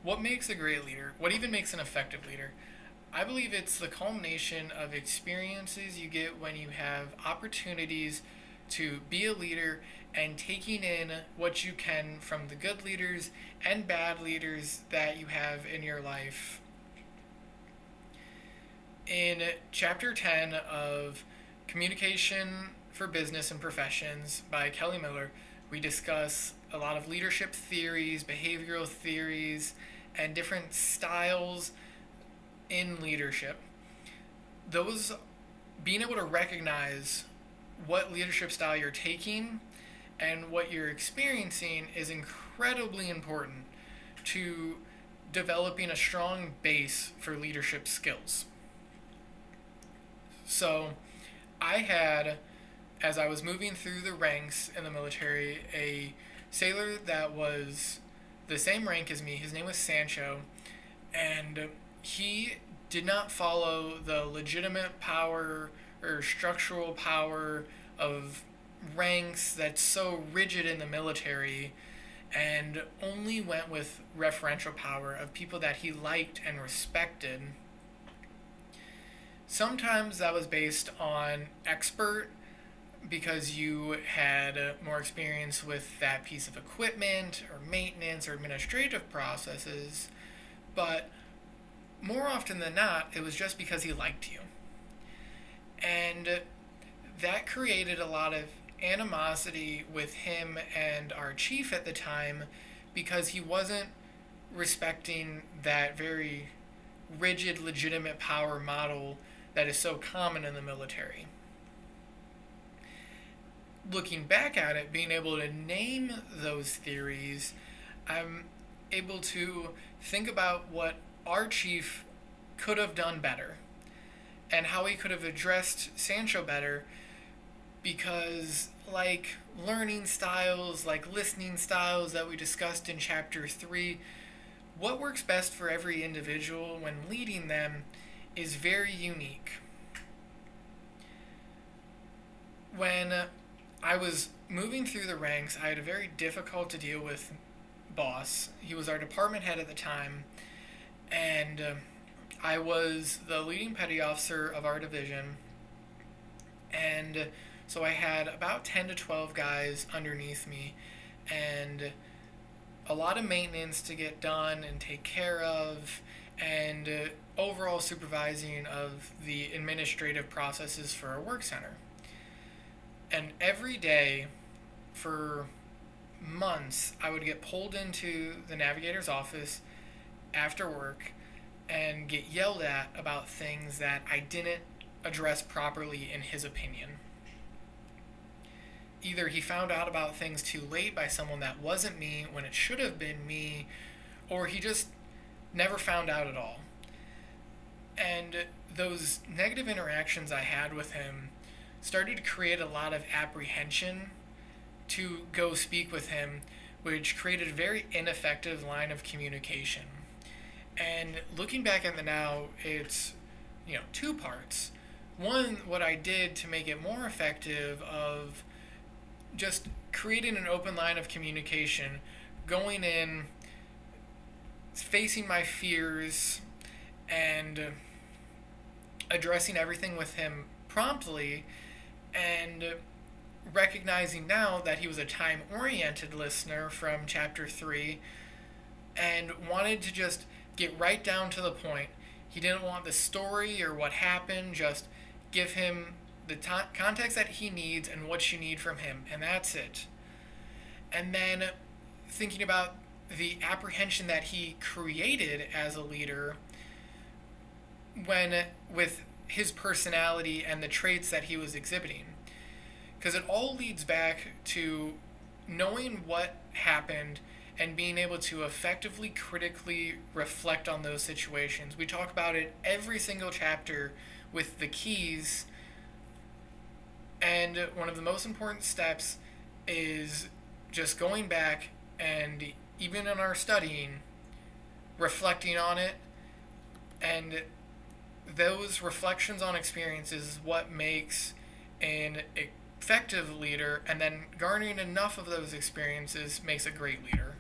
What makes a great leader? What even makes an effective leader? I believe it's the culmination of experiences you get when you have opportunities to be a leader and taking in what you can from the good leaders and bad leaders that you have in your life. In chapter 10 of Communication for Business and Professions by Kelly Miller, we discuss a lot of leadership theories, behavioral theories, and different styles in leadership. Those, being able to recognize what leadership style you're taking and what you're experiencing is incredibly important to developing a strong base for leadership skills. So, I had, as I was moving through the ranks in the military, a sailor that was the same rank as me. His name was Sancho, and he did not follow the legitimate power or structural power of ranks that's so rigid in the military, and only went with referential power of people that he liked and respected. Sometimes that was based on expert because you had more experience with that piece of equipment or maintenance or administrative processes, but more often than not, it was just because he liked you. And that created a lot of animosity with him and our chief at the time because he wasn't respecting that very rigid, legitimate power model that is so common in the military. Looking back at it, being able to name those theories, I'm able to think about what our chief could have done better and how he could have addressed Sancho better, because like learning styles, like listening styles that we discussed in chapter 3, what works best for every individual when leading them is very unique. When I was moving through the ranks, I had a very difficult to deal with boss. He was our department head at the time, and I was the leading petty officer of our division, and so I had about 10 to 12 guys underneath me, and a lot of maintenance to get done and take care of, and overall supervising of the administrative processes for our work center. And every day for months, I would get pulled into the navigator's office after work and get yelled at about things that I didn't address properly in his opinion. Either he found out about things too late by someone that wasn't me when it should have been me, or he just never found out at all. And those negative interactions I had with him started to create a lot of apprehension to go speak with him, which created a very ineffective line of communication. And looking back at the now, it's, two parts. One, what I did to make it more effective of just creating an open line of communication, going in, facing my fears, and addressing everything with him promptly, and recognizing now that he was a time-oriented listener from chapter 3 and wanted to just get right down to the point. He didn't want the story or what happened, just give him the context that he needs and what you need from him, and that's it. And then thinking about the apprehension that he created as a leader when with his personality and the traits that he was exhibiting. Because it all leads back to knowing what happened and being able to effectively critically reflect on those situations. We talk about it every single chapter with the keys, and one of the most important steps is just going back and, even in our studying, reflecting on it, and those reflections on experiences is what makes an effective leader, and then garnering enough of those experiences makes a great leader.